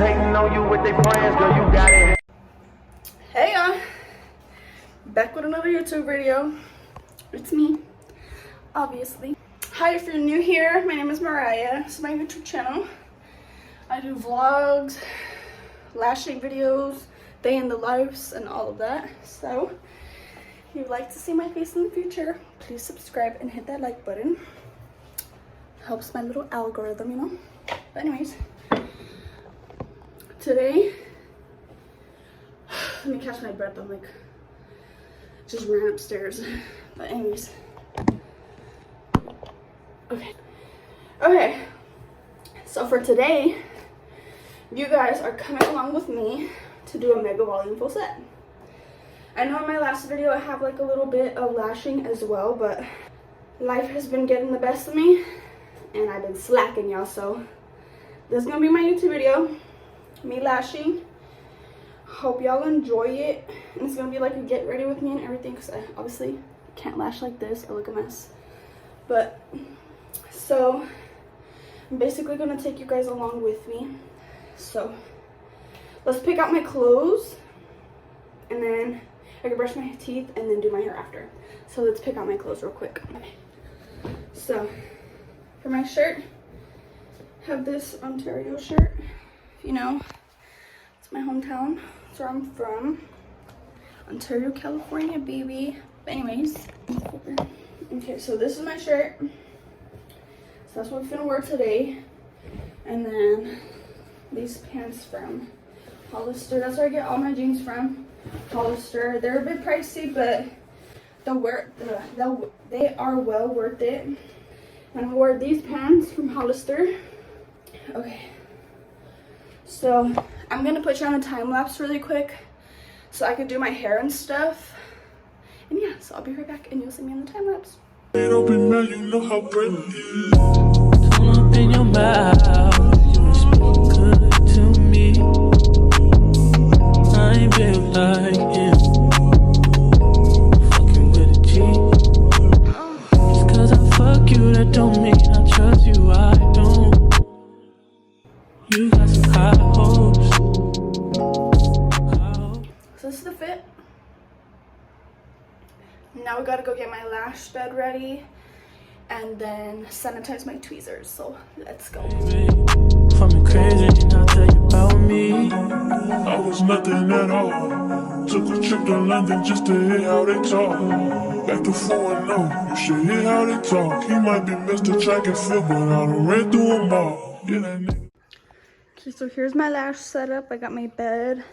hating on you with their friends, girl, you got it. Hey y'all, back with another YouTube video. It's me, obviously. Hi, if you're new here, my name is Mariah. This is my YouTube channel. I do vlogs, lashing videos, day in the lives, and all of that. So if you'd like to see my face in the future, please subscribe and hit that like button. Helps my little algorithm, you know. But anyways, today, let me catch my breath. I'm like, just ran upstairs. But anyways, okay. So for today, you guys are coming along with me to do a mega volume full set. I know in my last video I have like a little bit of lashing as well, but life has been getting the best of me and I've been slacking, y'all. So this is gonna be my YouTube video, me lashing. Hope y'all enjoy it, and it's gonna be like a get ready with me and everything, because I obviously can't lash like this. I look a mess. But so I'm basically gonna take you guys along with me. So let's pick out my clothes, and then I can brush my teeth and then do my hair after. So let's pick out my clothes real quick. Okay. So for my shirt, I have this Ontario shirt. You know, it's my hometown. That's where I'm from. Ontario, California, baby. But anyways, okay, so this is my shirt. So that's what I'm gonna wear today. And then these pants from Hollister. That's where I get all my jeans from. Hollister. They're a bit pricey, but they are well worth it. And I wore these pants from Hollister. Okay. So I'm gonna put you on a time lapse really quick so I can do my hair and stuff. And yeah, so I'll be right back and you'll see me in the time lapse. Don't be mad, you know how brave it is. Come up in your mouth, you speak good to me. I ain't built like him, fucking with a G. Just cause I fuck you, that don't mean I trust you, I don't. You got some high hopes. So this is the fit. Now we gotta go get my lash bed ready and then sanitize my tweezers. So let's go. Fucking crazy, I'll tell you about me. I was nothing at all. Took a trip to London just to hear how they talk. Back to 4-0, you should hear how they talk. He might be Mr. Track and Field, but I done ran through them all. Yeah, that nigga. Okay, so here's my lash setup. I got my bed,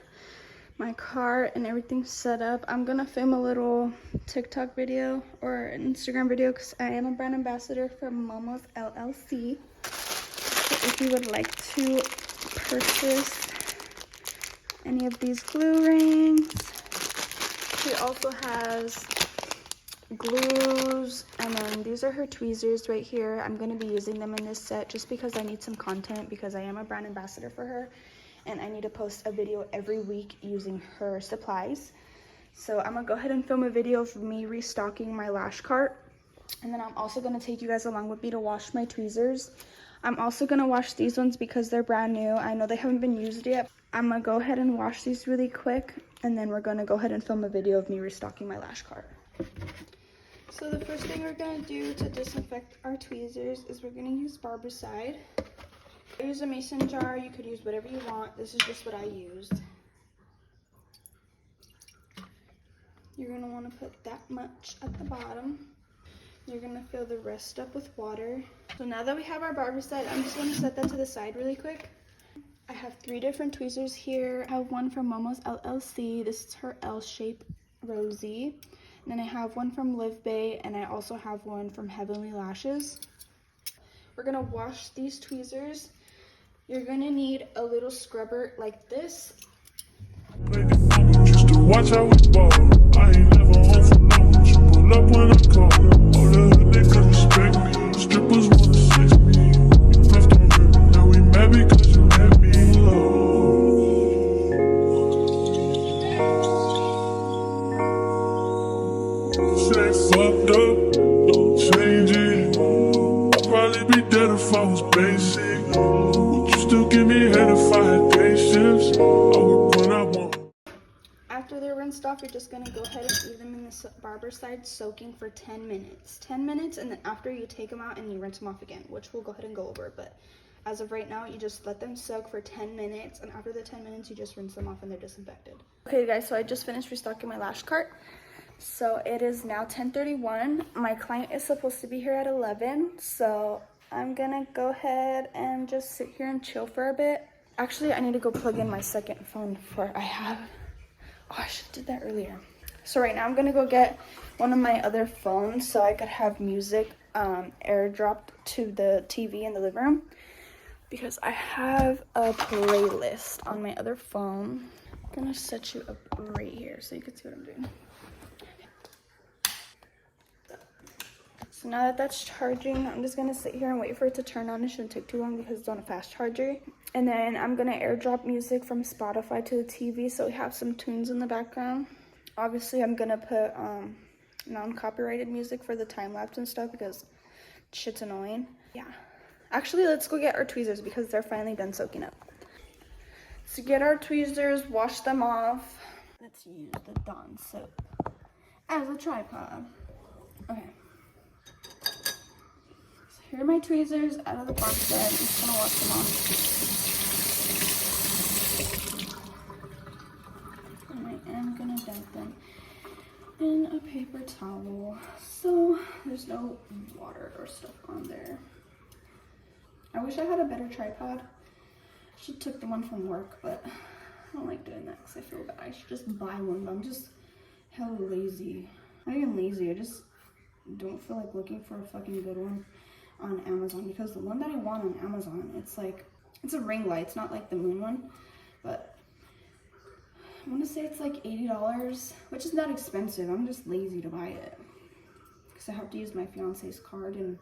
my cart, and everything set up. I'm gonna film a little TikTok video or an Instagram video because I am a brand ambassador for Momo's LLC. So if you would like to purchase any of these glue rings, she also has glues, and then these are her tweezers right here. I'm going to be using them in this set just because I need some content, because I am a brand ambassador for her and I need to post a video every week using her supplies. So I'm gonna go ahead and film a video of me restocking my lash cart, and then I'm also going to take you guys along with me to wash my tweezers. I'm also going to wash these ones because they're brand new. I know they haven't been used yet. I'm going to go ahead and wash these really quick, and then we're going to go ahead and film a video of me restocking my lash cart. So the first thing we're going to do to disinfect our tweezers is we're going to use Barbicide. I use a mason jar. You could use whatever you want. This is just what I used. You're going to want to put that much at the bottom. You're going to fill the rest up with water. So now that we have our Barbicide, I'm just going to set that to the side really quick. I have 3 different tweezers here. I have one from Momo's LLC. This is her L shape Rosie. And then I have one from Live Bay, and I also have one from Heavenly Lashes. We're gonna wash these tweezers. You're gonna need a little scrubber like this. Just to watch how we ball. I ain't never home for long. But you pull up when I call. All the hood niggas respect me. Strippers wanna sex me. You left on me. Now we mad because you let me low. Say fucked up, don't change it. I'd probably be dead if I was basic. Would you still give me head if I had patience? shifts. I work when I want. After they're rinsed off, you're just gonna go ahead and leave them in the barber side soaking for 10 minutes. 10 minutes, and then after you take them out and you rinse them off again, which we'll go ahead and go over. But as of right now, you just let them soak for 10 minutes, and after the 10 minutes, you just rinse them off and they're disinfected. Okay, guys, so I just finished restocking my lash cart. So it is now 10:31. My client is supposed to be here at 11, so I'm gonna go ahead and just sit here and chill for a bit. Actually, I need to go plug in my second phone before I have... Oh, I should have did that earlier. So right now I'm gonna go get one of my other phones so I could have music airdropped to the TV in the living room, because I have a playlist on my other phone. I'm gonna set you up right here so you can see what I'm doing. So now that that's charging, I'm just gonna sit here and wait for it to turn on. It shouldn't take too long because it's on a fast charger. And then I'm gonna airdrop music from Spotify to the TV so we have some tunes in the background. Obviously, I'm gonna put non-copyrighted music for the time lapse and stuff because shit's annoying. Yeah. Actually, let's go get our tweezers because they're finally done soaking up. So get our tweezers, wash them off. Let's use the Dawn soap as a tripod. Okay. Here are my tweezers out of the box bed. I'm just gonna wash them off. And I am gonna dump them in a paper towel so there's no water or stuff on there. I wish I had a better tripod. I should took the one from work, but I don't like doing that because I feel bad. I should just buy one, but I'm just hella lazy. Not even lazy, I just don't feel like looking for a fucking good one on Amazon, because the one that I want on Amazon, it's like, it's a ring light, it's not like the moon one, but I want to say it's like $80, which is not expensive. I'm just lazy to buy it because I have to use my fiance's card, and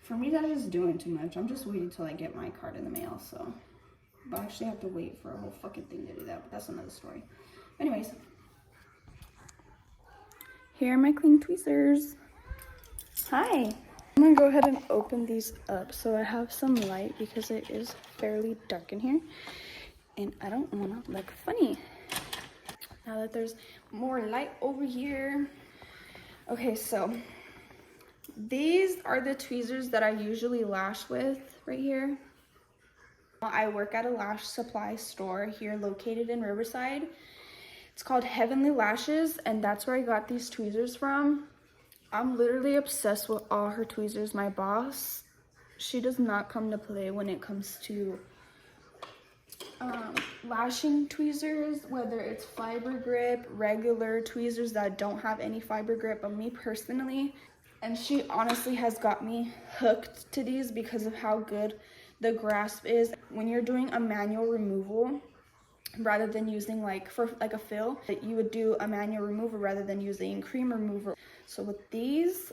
for me that is doing too much. I'm just waiting till I get my card in the mail, so, but I actually have to wait for a whole fucking thing to do that, but that's another story. Anyways, here are my clean tweezers. Hi. I'm gonna go ahead and open these up so I have some light because it is fairly dark in here and I don't wanna look funny. Now that there's more light over here. Okay, so these are the tweezers that I usually lash with right here. I work at a lash supply store here located in Riverside. It's called Heavenly Lashes, and that's where I got these tweezers from. I'm literally obsessed with all her tweezers. My boss, she does not come to play when it comes to lashing tweezers, whether it's fiber grip, regular tweezers that don't have any fiber grip, but me personally, and she honestly has got me hooked to these because of how good the grasp is. When you're doing a manual removal, rather than using like for like a fill, you would do a manual remover rather than using cream remover. So with these,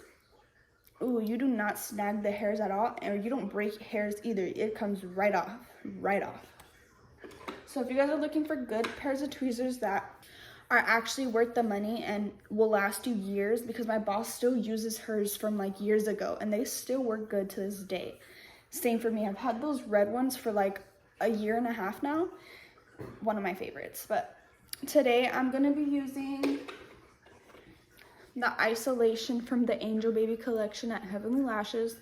ooh, you do not snag the hairs at all, and you don't break hairs either. It comes right off, right off. So if you guys are looking for good pairs of tweezers that are actually worth the money and will last you years, because my boss still uses hers from like years ago and they still work good to this day. Same for me. I've had those red ones for like a year and a half now. One of my favorites. But today I'm gonna be using the Isolation from the Angel Baby collection at Heavenly Lashes,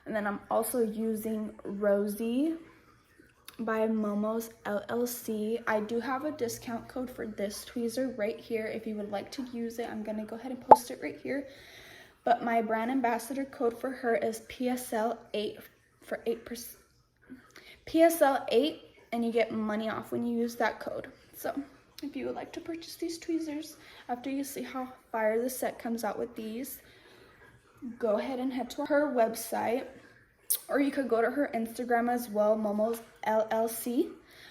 and then I'm also using Rosie by Momo's LLC. I do have a discount code for this tweezer right here if you would like to use it. I'm gonna go ahead and post it right here, but my brand ambassador code for her is PSL8 for 8%, PSL8, and you get money off when you use that code. So if you would like to purchase these tweezers after you see how fire the set comes out with these, go ahead and head to her website, or you could go to her Instagram as well, Momo's LLC.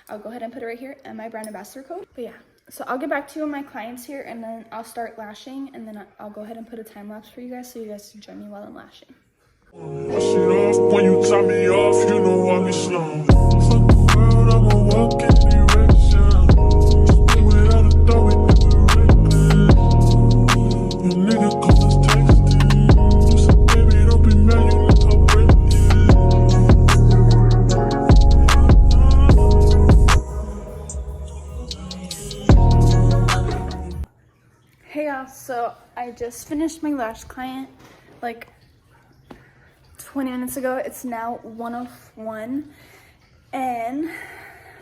I'll go ahead and put it right here and my brand ambassador code. But yeah, so I'll get back to you on my clients here, and then I'll start lashing, and then I'll go ahead and put a time lapse for you guys so you guys can join me while I'm lashing. Wash it off when you tie me off, you know I be slow. Fuck the world, I'ma walk in direction. Speak without a thought, we do it reckless. Your nigga call us texting. You said, baby, don't be mad, you know how wet it is. I just finished my lash client like 20 minutes ago. It's now 1:01, and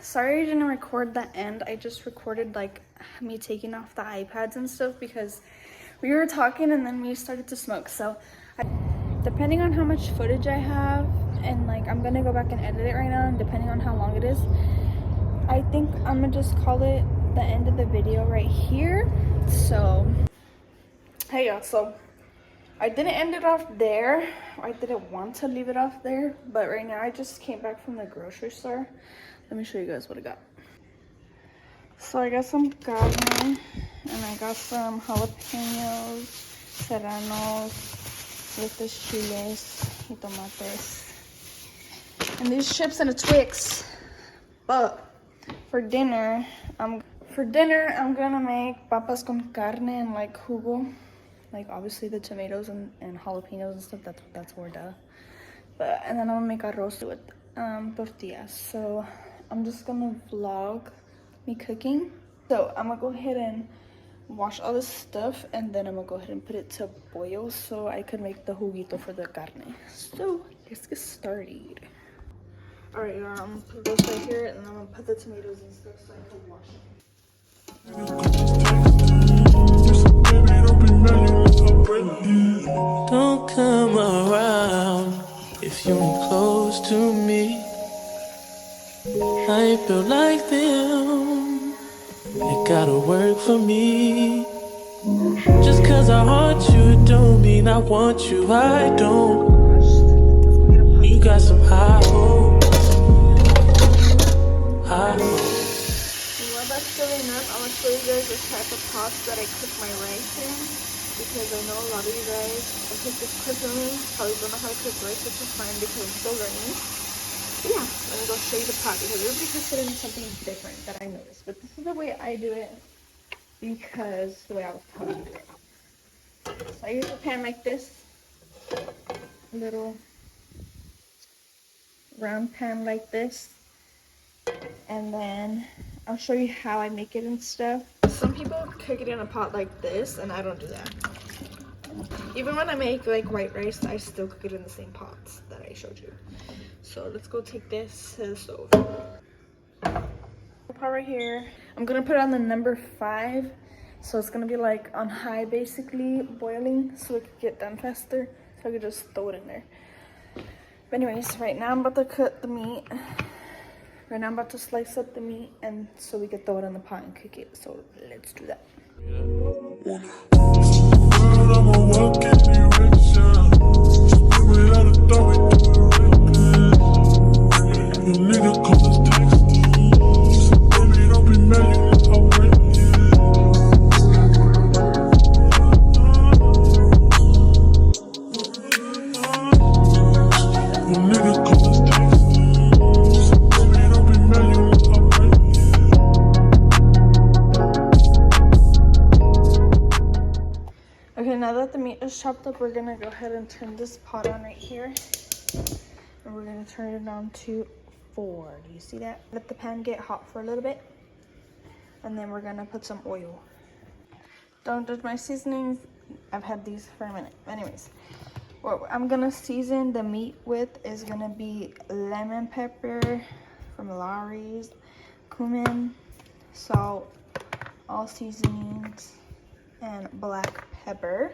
sorry I didn't record the end. I just recorded like me taking off the iPads and stuff because we were talking and then we started to smoke. So depending on how much footage I have, and like I'm gonna go back and edit it right now, and depending on how long it is, I think I'm gonna just call it the end of the video right here. So hey y'all, so I didn't end it off there. I didn't want to leave it off there, but right now I just came back from the grocery store. Let me show you guys what I got. So I got some carne, and I got some jalapenos, serranos, with the chiles y tomates, and these chips and a Twix. But for dinner I'm gonna make papas con carne and like jugo, like obviously the tomatoes and jalapenos and stuff. That's more duh. But and then I'm gonna make arroz with tortillas. So I'm just gonna vlog me cooking. So I'm gonna go ahead and wash all this stuff, and then I'm gonna go ahead and put it to boil so I could make the juguito for the carne. So let's get started. All right, I'm gonna put this right here, and I'm gonna put the tomatoes and stuff so I can wash it. Don't come around if you ain't close to me. I ain't built like them. It gotta work for me. Just cause I want you don't mean I want you. I don't. You got some high hopes. High hopes. Well, that's good enough. I'm gonna show you guys the type of pots that I cook my rice in, because I know a lot of you guys, I think this quick for me, probably don't know how to cook rice, which is fine because I'm still learning. But yeah, let me go show you the pot, because everybody cooks it in something different that I noticed. But this is the way I do it, because the way I was taught to do it. So I use a pan like this, a little round pan like this, and then I'll show you how I make it and stuff. Some people cook it in a pot like this, and I don't do that. Even when I make like white rice, I still cook it in the same pots that I showed you. So let's go take this to the stove. Pot right here. I'm gonna put it on the number 5, so it's gonna be like on high, basically boiling, so it could get done faster. So I could just throw it in there. But anyways, right now I'm about to cut the meat. Right now I'm about to slice up the meat, and so we could throw it in the pot and cook it. So let's do that. Okay, now that the meat is chopped up, we're gonna go ahead and turn this pot on right here, and we're gonna turn it on to 4. Do you see that? Let the pan get hot for a little bit, and then we're gonna put some oil. Don't judge my seasonings. I've had these for a minute. Anyways, what I'm gonna season the meat with is gonna be lemon pepper from Lawry's, cumin, salt, all seasonings, and black pepper.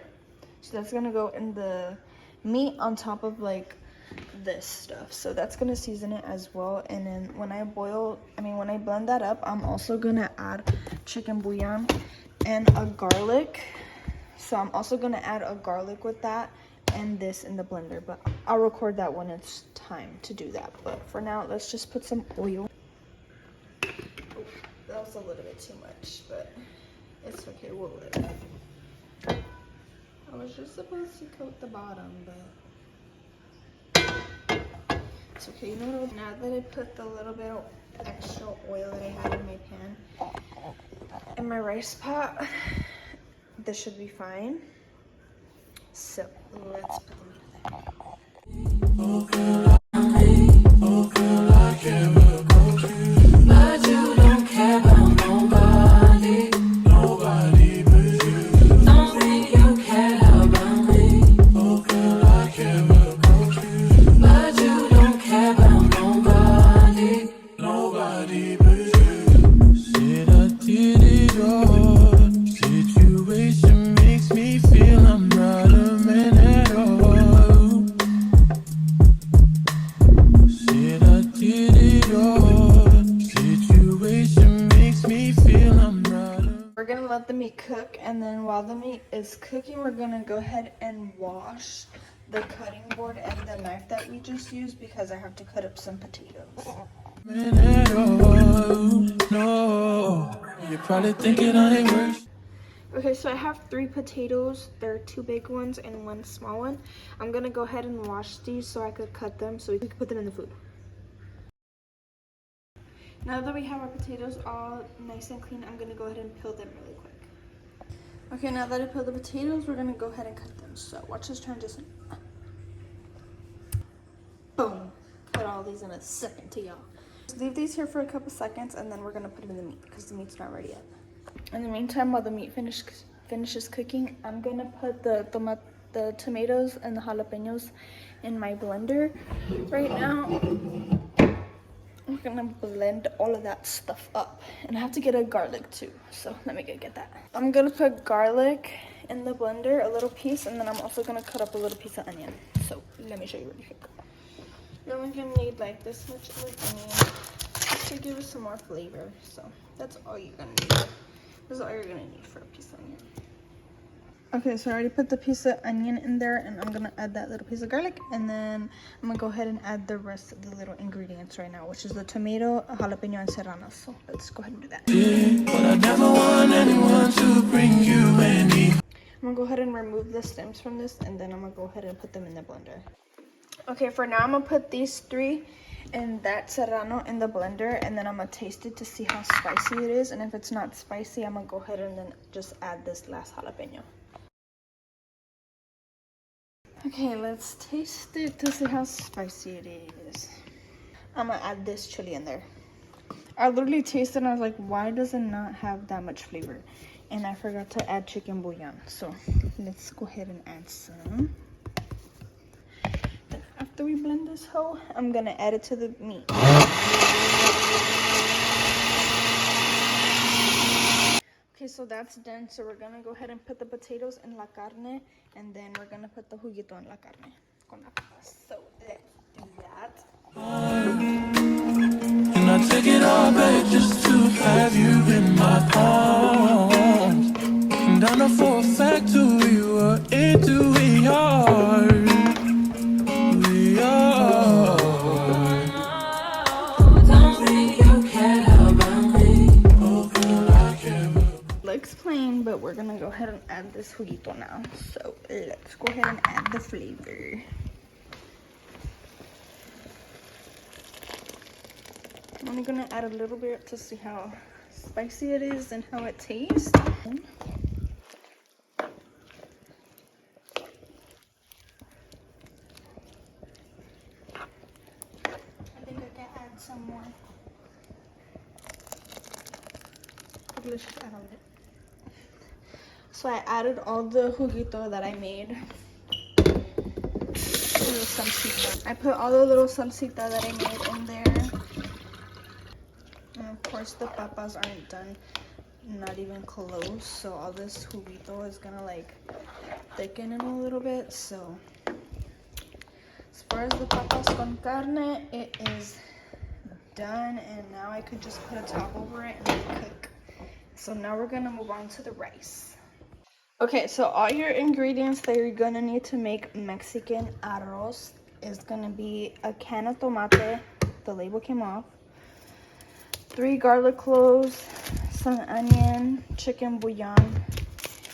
So that's gonna go in the meat on top of like this stuff. So that's gonna season it as well. And then when I blend that up, I'm also gonna add chicken bouillon and a garlic. So I'm also gonna add a garlic with that and this in the blender, but I'll record that when it's time to do that. But for now, let's just put some oil. Oh, that was a little bit too much, but it's okay, we'll let it. I was just supposed to coat the bottom, but it's okay. You know what? Now that I put the little bit of extra oil that I had in my pan in my rice pot, this should be fine. So let's put the meat in there. Don't think you let the meat cook, and then while the meat is cooking, we're gonna go ahead and wash the cutting board and the knife that we just used because I have to cut up some potatoes. No, you're probably thinking I ain't worth. Okay, so I have 3 potatoes. There are 2 big ones and 1 small one. I'm gonna go ahead and wash these so I could cut them so we could put them in the food. Now that we have our potatoes all nice and clean, I'm gonna go ahead and peel them really quick. Okay, now that I peeled the potatoes, we're gonna go ahead and cut them. So watch this transition. Boom. Put all these in a second to y'all. Leave these here for a couple seconds and then we're gonna put them in the meat because the meat's not ready yet. In the meantime, while the meat finishes cooking, I'm gonna put the tomatoes and the jalapenos in my blender right now. I'm gonna blend all of that stuff up, and I have to get a garlic too, so let me get that. I'm gonna put garlic in the blender, a little piece, and then I'm also gonna cut up a little piece of onion. So let me show you really quick. You're only gonna need like this much of onion to give it some more flavor. So that's all you're gonna need. This is all you're gonna need for a piece of onion. Okay, so I already put the piece of onion in there, and I'm gonna add that little piece of garlic, and then I'm gonna go ahead and add the rest of the little ingredients right now, which is the tomato, jalapeno, and serrano. So let's go ahead and do that. But I never want anyone to bring you any. I'm gonna go ahead and remove the stems from this, and then I'm gonna go ahead and put them in the blender. Okay, for now I'm gonna put these 3 and that serrano in the blender, and then I'm gonna taste it to see how spicy it is, and if it's not spicy, I'm gonna go ahead and then just add this last jalapeno. Okay, let's taste it to see how spicy it is. I'm gonna add this chili in there. I literally tasted and I was like, why does it not have that much flavor? And I forgot to add chicken bouillon. So let's go ahead and add some. Then after we blend this whole, I'm gonna add it to the meat. Okay, so that's done. So we're gonna go ahead and put the potatoes in la carne, and then we're gonna put the juguito in la carne. So let's do that. And I take it all back just to have you in my arms. And I know for a fact who you are, into we are. We are. Don't think you care about me. Oh, girl, I care. Looks plain, but we're gonna go ahead and add this juguito now. So let's go ahead and add the flavor. I'm only gonna add a little bit to see how spicy it is and how it tastes. I think I can add some more. Let's just add a little. So I added all the juguito that I made. I put all the little salsita that I made in there. And of course the papas aren't done, not even close. So all this juguito is gonna like thicken it a little bit. So as far as the papas con carne, it is done. And now I could just put a top over it and let it cook. So now we're gonna move on to the rice. Okay, so all your ingredients that you're gonna need to make Mexican arroz is gonna be a can of tomate, the label came off, 3 garlic cloves, some onion, chicken bouillon,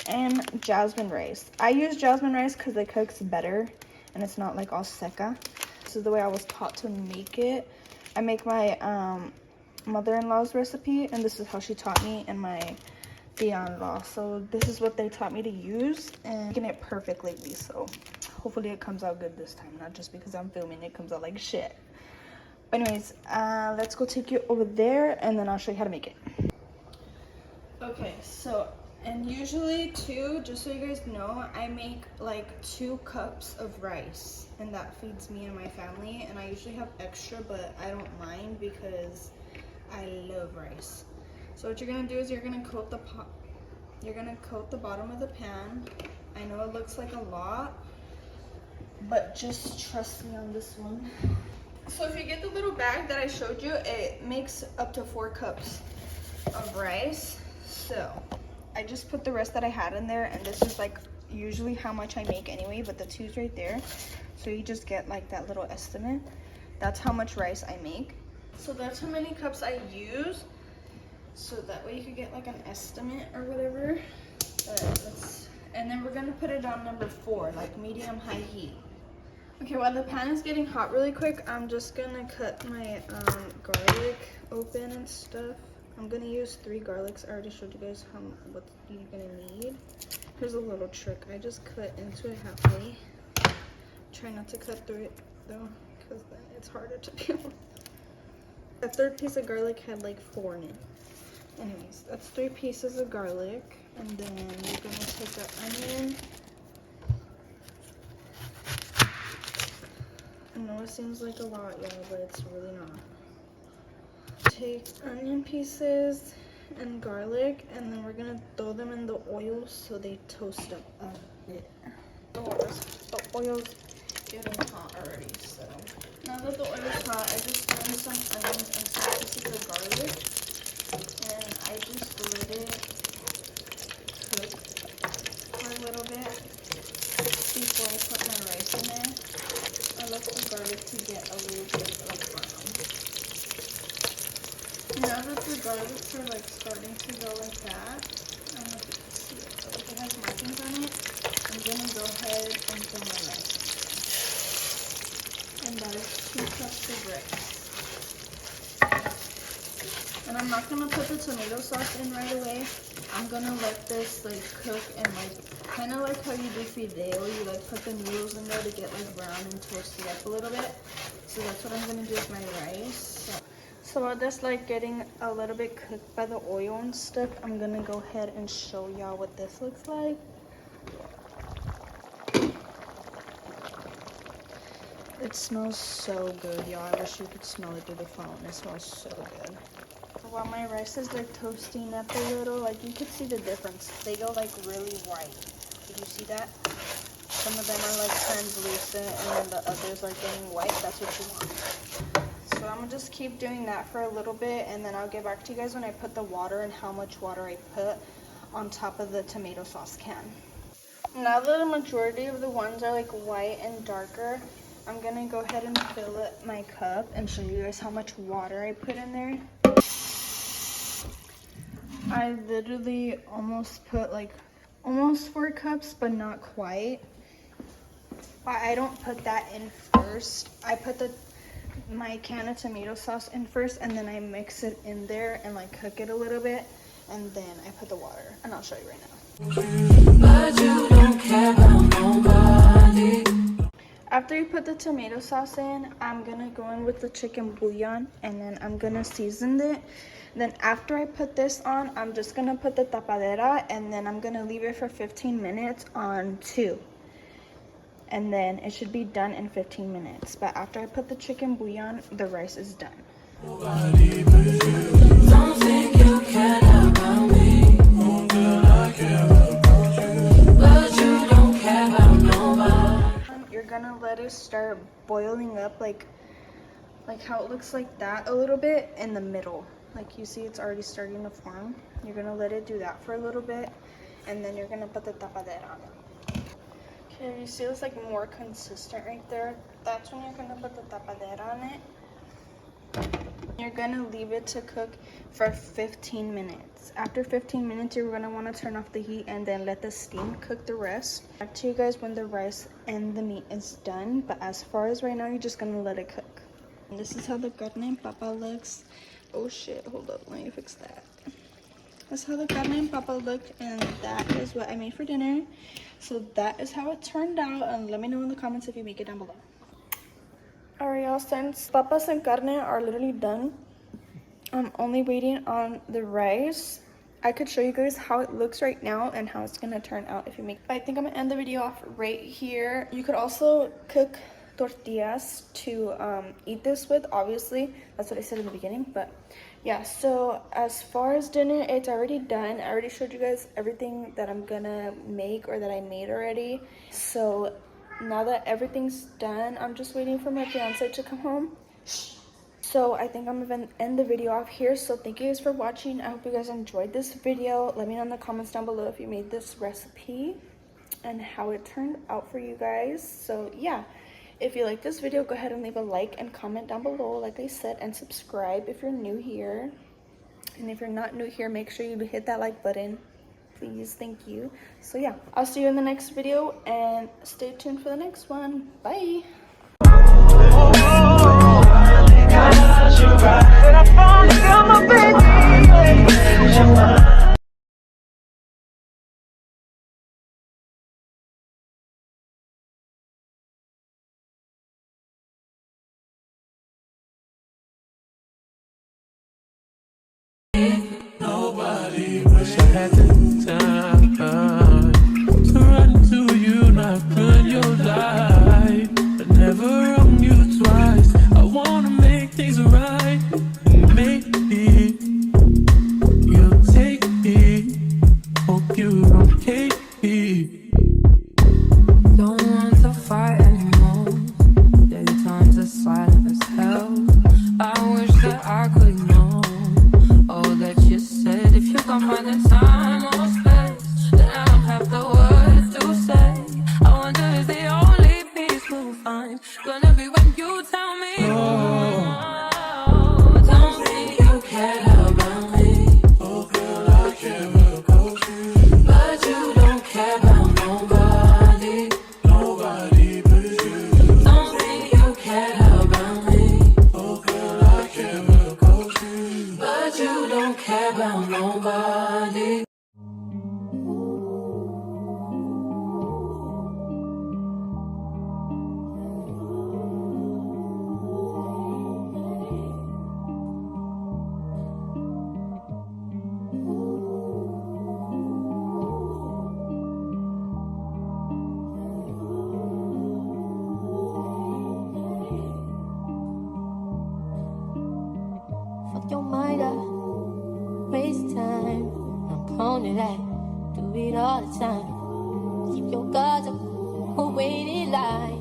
and jasmine rice. I use jasmine rice because it cooks better and it's not like all seca. This is the way I was taught to make it. I make my mother-in-law's recipe, and this is how she taught me, and my tia-in-law. So this is what they taught me to use, and making it perfectly. So hopefully it comes out good this time, not just because I'm filming it comes out like shit. But anyways, let's go take you over there, and then I'll show you how to make it. Okay, so, and usually too, just so you guys know, I make like 2 cups of rice, and that feeds me and my family. And I usually have extra, but I don't mind because I love rice. So what you're gonna do is you're gonna coat the pot. You're gonna coat the bottom of the pan. I know it looks like a lot, but just trust me on this one. So if you get the little bag that I showed you, it makes up to 4 cups of rice. So I just put the rest that I had in there, and this is like usually how much I make anyway, but the 2's right there. So you just get like that little estimate. That's how much rice I make. So that's how many cups I use. So that way you could get like an estimate or whatever. And then we're gonna put it on number 4, like medium high heat. Okay, while the pan is getting hot really quick, I'm just gonna cut my garlic open and stuff. I'm gonna use 3 garlics. I already showed you guys what you're gonna need. Here's a little trick. I just cut into it halfway. Try not to cut through it though, because then it's harder to peel. The 3rd piece of garlic had like 4 in it. Anyways, that's 3 pieces of garlic. And then you're gonna take an onion. I know it seems like a lot, y'all, but it's really not. Take onion pieces and garlic, and then we're gonna throw them in the oil so they toast up a bit. The oil's getting hot already, so now that the oil is hot, I just throw in some onions and some pieces of garlic, and I just let it cook for a little bit before I put my rice in there. I like the garlic to get a little bit like brown. Now that the garlics are like starting to go like that, I don't know if you can see it, but like it has markings on it, I'm gonna go ahead and throw my rice in there. And that is 2 cups of rice. And I'm not gonna put the tomato sauce in right away. I'm gonna let this like cook and like kind of like how you do fideo. You like put the noodles in there to get like brown and toasted up a little bit. So that's what I'm gonna do with my rice. So while this like getting a little bit cooked by the oil and stuff, I'm gonna go ahead and show y'all what this looks like. It smells so good, y'all. I wish you could smell it through the phone. It smells so good. While my rice is like toasting up a little, like you could see the difference. They go like really white. Did you see that? Some of them are like translucent and then the others are getting white. That's what you want. So I'm gonna just keep doing that for a little bit, and then I'll get back to you guys when I put the water and how much water I put on top of the tomato sauce can. Now that the majority of the ones are like white and darker, I'm gonna go ahead and fill up my cup and show you guys how much water I put in there. I literally almost put like almost 4 cups, but not quite. But I don't put that in first. I put my can of tomato sauce in first, and then I mix it in there and like cook it a little bit, and then I put the water, and I'll show you right now. But you don't care about nobody. After you put the tomato sauce in, I'm gonna go in with the chicken bouillon, and then I'm gonna season it. Then after I put this on, I'm just gonna put the tapadera, and then I'm gonna leave it for 15 minutes on 2. And then it should be done in 15 minutes. But after I put the chicken bouillon, the rice is done. Nobody but you. Don't think you care about me. Oh, girl, I care about you. But you don't care about nobody. You're gonna let it start boiling up like how it looks like that a little bit in the middle. Like you see it's already starting to form. You're gonna let it do that for a little bit, and then you're gonna put the tapadera on it. Okay, you see it's like more consistent right there. That's when you're gonna put the tapadera on it. You're gonna leave it to cook for 15 minutes. After 15 minutes, you're gonna wanna turn off the heat and then let the steam cook the rest. Back to you guys when the rice and the meat is done. But as far as right now, you're just gonna let it cook. And this is how the carne papa looks. Oh shit, hold up, let me fix that. That's how the carne papa looked, and that is what I made for dinner. So that is how it turned out, and let me know in the comments if you make it down below. Alright y'all, since papas and carne are literally done, I'm only waiting on the rice. I could show you guys how it looks right now and how it's gonna turn out if you make it. I think I'm gonna end the video off right here. You could also cook tortillas to eat this with, obviously. That's what I said in the beginning, but yeah. So as far as dinner, it's already done. I already showed you guys everything that I'm gonna make or that I made already. So now that everything's done, I'm just waiting for my fiance to come home. So I think I'm gonna end the video off here. So thank you guys for watching. I hope you guys enjoyed this video. Let me know in the comments down below if you made this recipe and how it turned out for you guys. So yeah, if you like this video, go ahead and leave a like and comment down below, like I said, and subscribe if you're new here. And if you're not new here, make sure you hit that like button, please. Thank you. So yeah, I'll see you in the next video, and stay tuned for the next one. Bye. Nobody wish I had the time to run to you, not ruin your life. I never wrong you twice. I wanna make things right. Maybe you'll take me. Hope you don't hate me. Don't want to fight anymore. Daytimes are silent as hell. I wish that I could know all that you said. If you can find the time or space, then I don't have the words to say. I wonder is the only peace we'll find gonna be when you tell me, don't think you care about me. Oh girl, I care about you. But you don't care about nobody. Nobody but you. Don't think you care about me. Oh girl, I care about you. But you don't care about nobody. Fuck your mind up, waste time. I'm prone to that, do it all the time. Keep your guards up, or wait in line.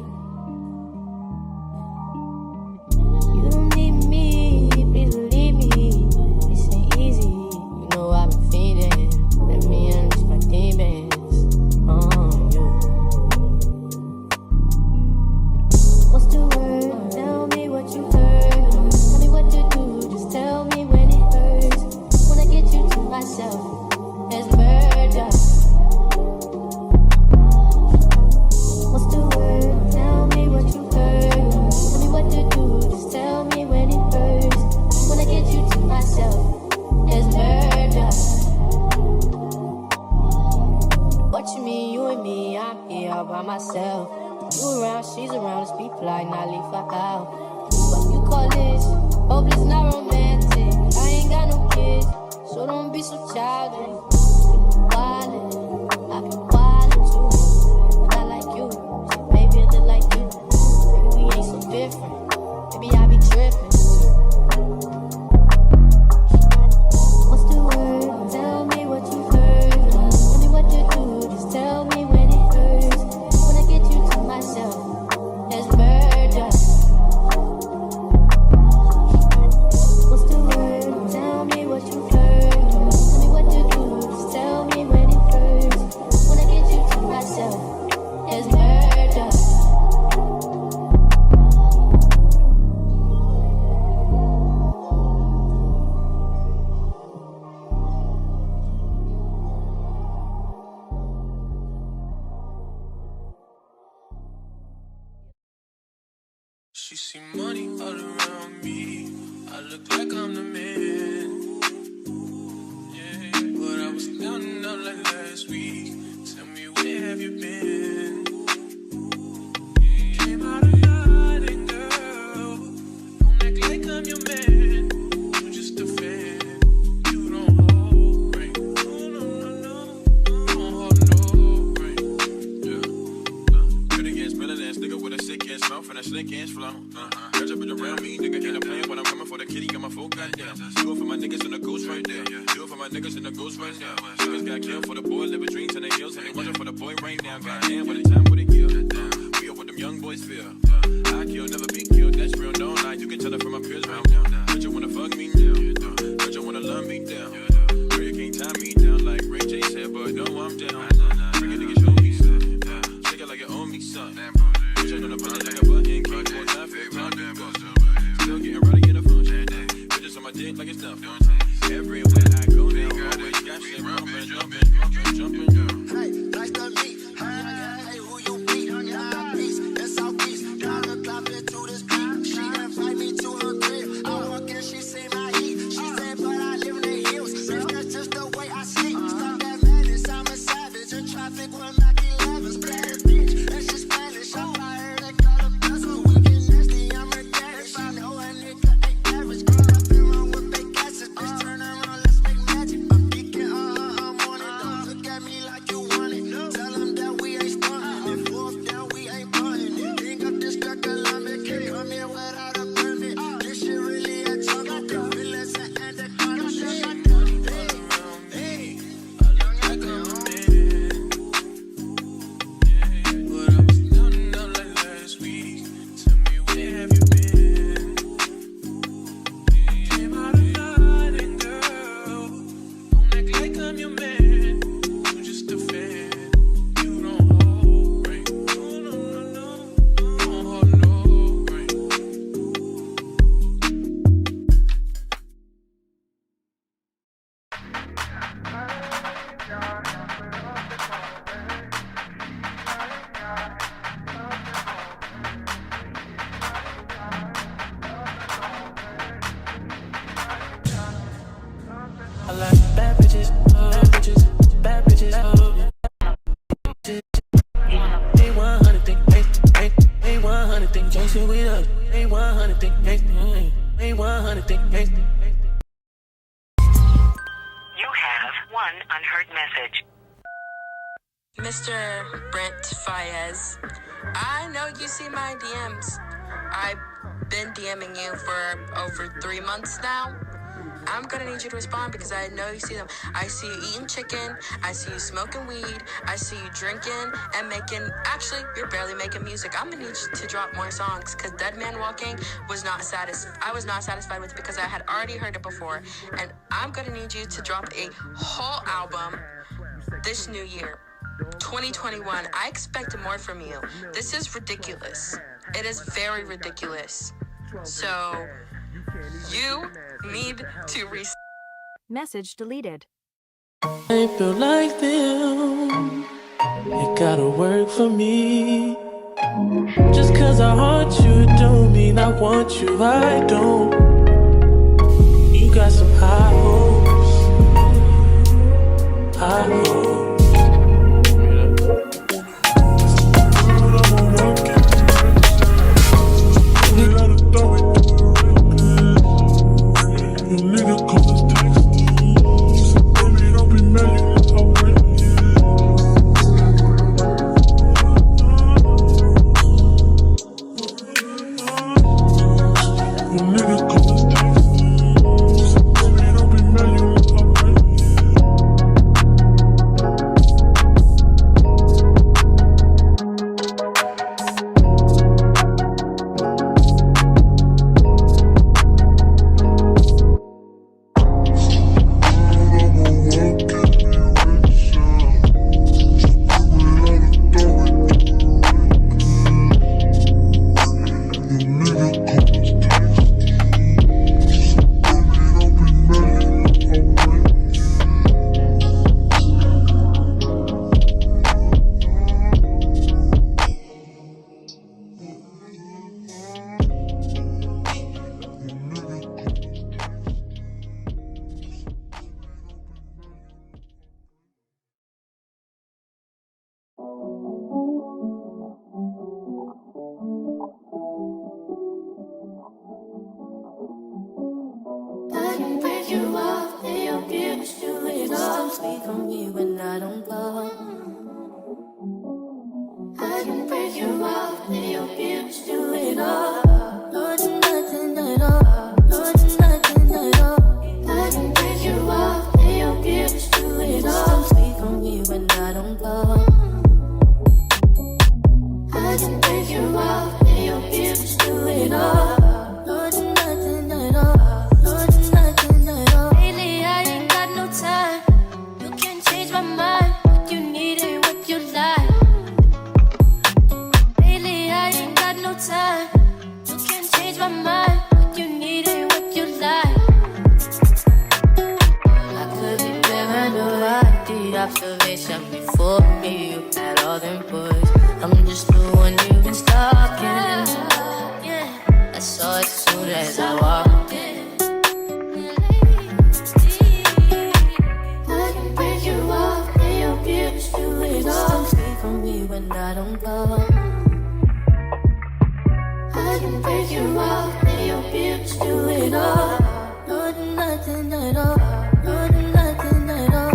You don't need me, please believe me. This ain't easy, you know I've been feeding. Let me unleash my demons on you. What's the word? Tell me what you heard. Tell me what to do, just tell me when it hurts. When I get you to myself, there's murder. What's the word? Tell me what you heard. Tell me what to do, just tell me when it hurts. When I get you to myself, there's murder. What you mean, you and me, I'm here all by myself. You around, she's around, let's be polite, not leave her out. What you call this? Hope it's not romantic. I ain't got no kids, so don't be so childish. Wildin', I be wildin' too. Not like you, so baby I look like you. Maybe we ain't so different. Maybe I be trippin'. What's the word? Tell me what you heard. Tell me what to do, just tell me when it hurts. When I get you to myself, there's murder. What's the word? Tell me what you heard. Tell me what to do, just tell me when it hurts. When I get you to myself, there's murder. She see money all around me. I look like I'm the man. Yeah, but I was down and out like last week. Tell me where have you been? Came out of nothing, girl. Don't act like I'm your man. You just a fan. You don't hold rank. No. Don't hold no rank. Yeah. Good against spilling ass nigga with a sick ass mouth and a slick ass flow. Catch up around me, nigga, ain't a plan when I'm coming for the kitty, got my full goddamn. Do it for my niggas and the ghost right there. Do it for my niggas and the ghost right now. Niggas got killed for the boy, living dreams and they heels, and they watching for the boy right now. Goddamn, what a time, what a year. We are what them young boys feel. I kill, never be killed, that's real, no lie. You can tell it from my peers right now. we up. Ain't 100 think gangsta. Ain't 100 think gangsta. You have one unheard message. Mr. Brent Fayez, I know you see my DMs. I've been DMing you for over 3 months now. I'm gonna need you to respond because I know you see them. I see you eating chicken. I see you smoking weed. I see you drinking and making. Actually, you're barely making music. I'm gonna need you to drop more songs because Dead Man Walking was not I was not satisfied with it because I had already heard it before. And I'm gonna need you to drop a whole album this new year. 2021, I expect more from you. This is ridiculous. It is very ridiculous. So, you need to Message deleted. I feel like them. It gotta work for me. Just cause I haunt you, it don't mean I want you. I don't. You got some high hopes. High hopes. Observation before me, you had all them boys. I'm just the one you've been stalking. I saw it soon as I walked in. I can break you off, and your gifts do it all. Speak for me when I don't go. I can break you off, and your gifts do it all. Not nothing at all. Not nothing at all.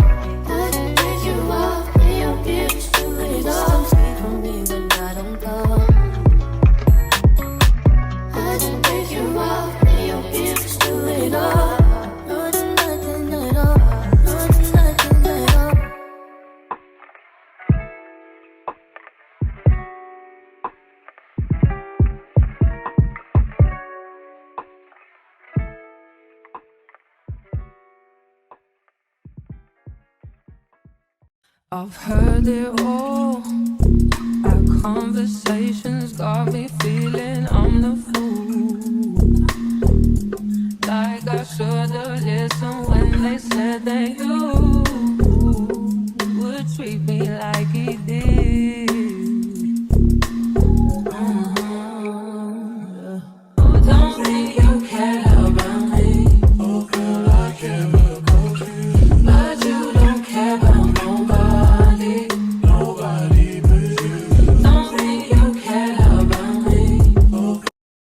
I've heard it all. Our conversations got me feeling I'm the